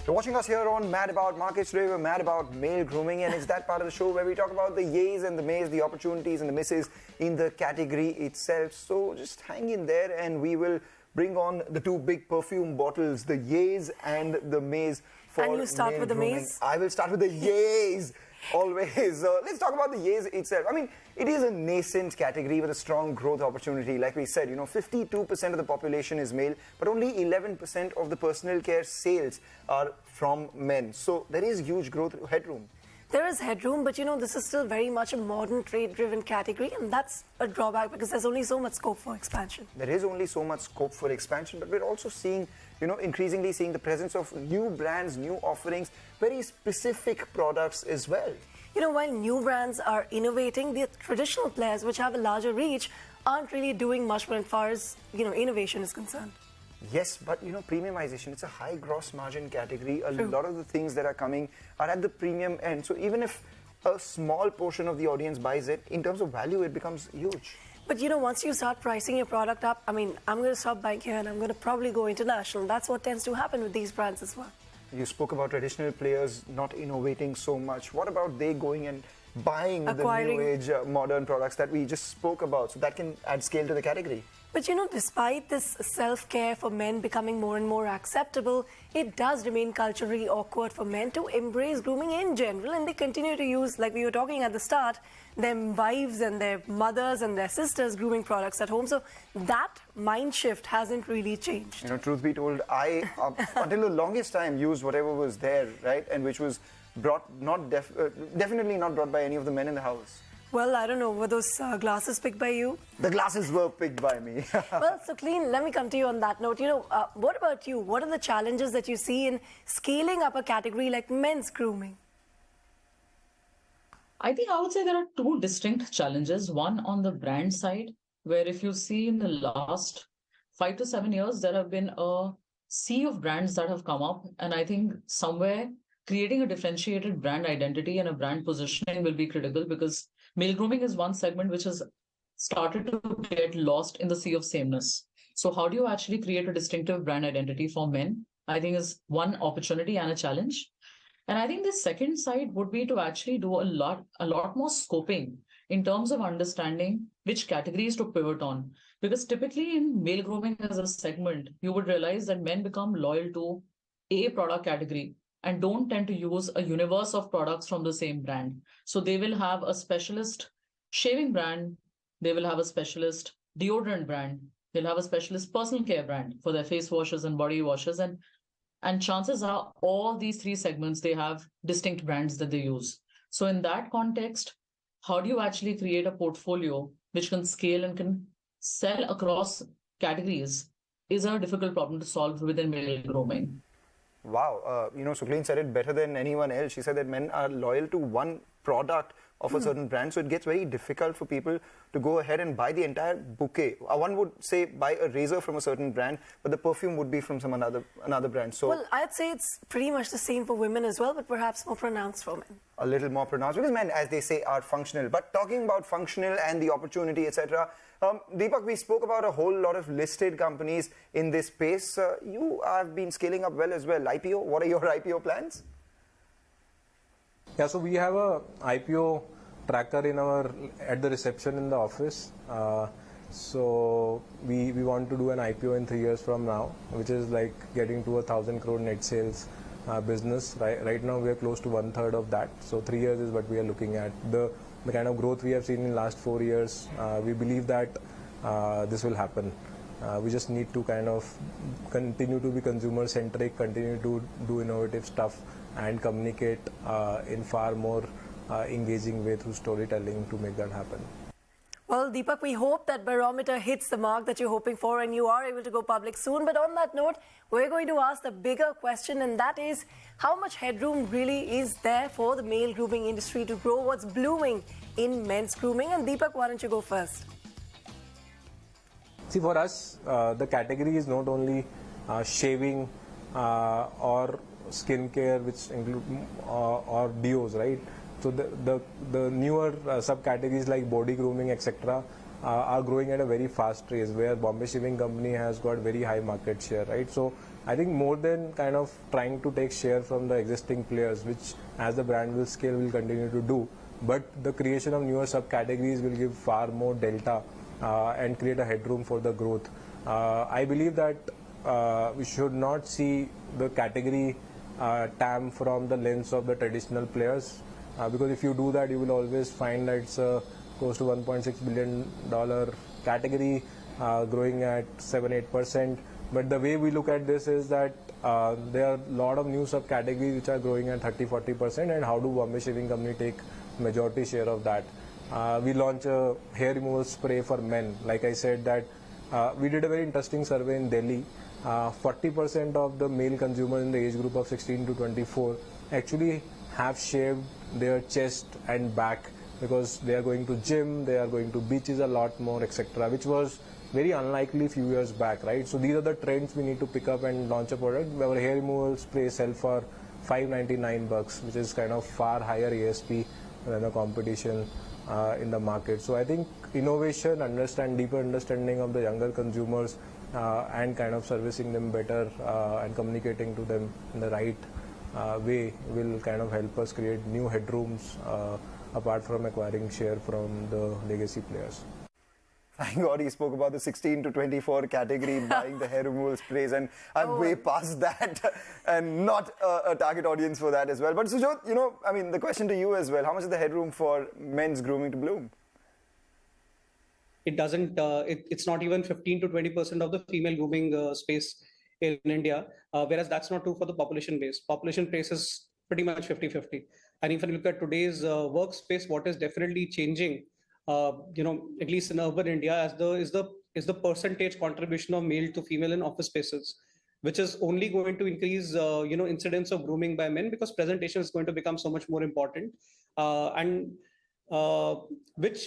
You're watching us here on Mad About Markets. Today we're mad about male grooming, and it's that part of the show where we talk about the yays and the mays, the opportunities and the misses in the category itself. So just hang in there and we will bring on the two big perfume bottles, the yays and the mays for And you start male with the grooming. mays? I will start with the yays. Always. Let's talk about the yays itself. I mean, it is a nascent category with a strong growth opportunity. Like we said, 52% of the population is male, but only 11% of the personal care sales are from men. So there is huge growth headroom. There is headroom, but this is still very much a modern trade-driven category, and that's a drawback because there's only so much scope for expansion. There is only so much scope for expansion, but we're also seeing, increasingly seeing the presence of new brands, new offerings, very specific products as well. While new brands are innovating, the traditional players, which have a larger reach, aren't really doing much as far as, innovation is concerned. Yes, but premiumization, it's a high gross margin category. A lot of the things that are coming are at the premium end. So even if a small portion of the audience buys it, in terms of value, it becomes huge. But once you start pricing your product up, I'm going to stop buying here and I'm going to probably go international. That's what tends to happen with these brands as well. You spoke about traditional players not innovating so much. What about they going and buying the new age modern products that we just spoke about? So that can add scale to the category. But despite this self-care for men becoming more and more acceptable, it does remain culturally awkward for men to embrace grooming in general, and they continue to use, like we were talking at the start, their wives and their mothers and their sisters grooming products at home. So that mind shift hasn't really changed. Truth be told, I, until the longest time, used whatever was there, right? And which was definitely not brought by any of the men in the house. Well, I don't know, were those glasses picked by you? The glasses were picked by me. Well, Sukleen, let me come to you on that note. What about you? What are the challenges that you see in scaling up a category like men's grooming? I think I would say there are two distinct challenges. One on the brand side, where if you see in the last 5 to 7 years, there have been a sea of brands that have come up. And I think somewhere creating a differentiated brand identity and a brand positioning will be critical, because male grooming is one segment which has started to get lost in the sea of sameness. So how do you actually create a distinctive brand identity for men? I think is one opportunity and a challenge. And I think the second side would be to actually do a lot more scoping in terms of understanding which categories to pivot on. Because typically in male grooming as a segment, you would realize that men become loyal to a product category and don't tend to use a universe of products from the same brand. So they will have a specialist shaving brand, they will have a specialist deodorant brand, they'll have a specialist personal care brand for their face washes and body washes. And chances are all these three segments, they have distinct brands that they use. So in that context, how do you actually create a portfolio which can scale and can sell across categories is a difficult problem to solve within male grooming. Wow, Sukleen said it better than anyone else. She said that men are loyal to one product of a certain brand, so it gets very difficult for people to go ahead and buy the entire bouquet. One would say buy a razor from a certain brand, but the perfume would be from some another brand. So, well, I'd say it's pretty much the same for women as well, but perhaps more pronounced for men. A little more pronounced, because men, as they say, are functional. But talking about functional and the opportunity, etc., Deepak, we spoke about a whole lot of listed companies in this space. You have been scaling up well as well. IPO, what are your IPO plans? Yeah, so we have a IPO tracker at the reception in the office. So we want to do an IPO in 3 years from now, which is like getting to 1,000 crore net sales business. Right now we are close to 1/3 of that. So 3 years is what we are looking at. The kind of growth we have seen in the last 4 years, we believe that this will happen. We just need to kind of continue to be consumer centric, continue to do innovative stuff and communicate in far more engaging way through storytelling to make that happen. Well, Deepak, we hope that barometer hits the mark that you're hoping for and you are able to go public soon. But on that note, we're going to ask the bigger question, and that is how much headroom really is there for the male grooming industry to grow? What's blooming in men's grooming? And Deepak, why don't you go first? See, for us, the category is not only shaving or skincare, which include or deos, right? So the newer subcategories like body grooming, etc., are growing at a very fast pace, where Bombay Shaving Company has got very high market share, right? So I think more than kind of trying to take share from the existing players, which as the brand will scale will continue to do, but the creation of newer subcategories will give far more delta and create a headroom for the growth. I believe that we should not see the category TAM from the lens of the traditional players, because if you do that, you will always find that it's a close to $1.6 billion category growing at 7-8%. But the way we look at this is that there are a lot of new subcategories which are growing at 30-40%, and how do Bombay Shaving Company take majority share of that? We launched a hair removal spray for men. Like I said, that we did a very interesting survey in Delhi. 40% of the male consumers in the age group of 16 to 24 actually have shaved their chest and back because they are going to gym, they are going to beaches a lot more, etc., which was very unlikely few years back, right? So these are the trends we need to pick up and launch a product. Our hair removal spray sell for $599, which is kind of far higher ASP than the competition in the market. So I think innovation, deeper understanding of the younger consumers, and kind of servicing them better and communicating to them in the right way will kind of help us create new headrooms apart from acquiring share from the legacy players. Thank God he spoke about the 16 to 24 category buying the hair removal sprays, and I'm way past that and not a target audience for that as well. But Sujot, I mean, the question to you as well, how much is the headroom for men's grooming to bloom? It doesn't, it's not even 15 to 20% of the female grooming space in India, whereas that's not true for the population base. Population base is pretty much 50-50. And if you look at today's workspace, what is definitely changing, at least in urban India, is the percentage contribution of male to female in office spaces, which is only going to increase, incidence of grooming by men, because presentation is going to become so much more important. Which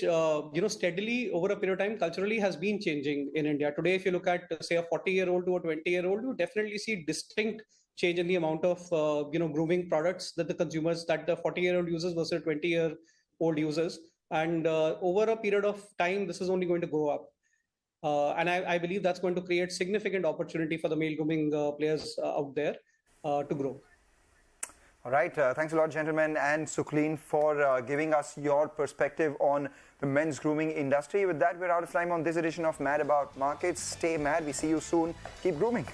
steadily over a period of time culturally has been changing in India. Today, if you look at say a 40-year-old to a 20-year-old, you definitely see distinct change in the amount of grooming products that the 40-year-old uses versus a 20-year-old users. And over a period of time, this is only going to go up. And I believe that's going to create significant opportunity for the male grooming players out there to grow. All right. Thanks a lot, gentlemen, and Sukleen, for giving us your perspective on the men's grooming industry. With that, we're out of time on this edition of Mad About Markets. Stay mad. We see you soon. Keep grooming.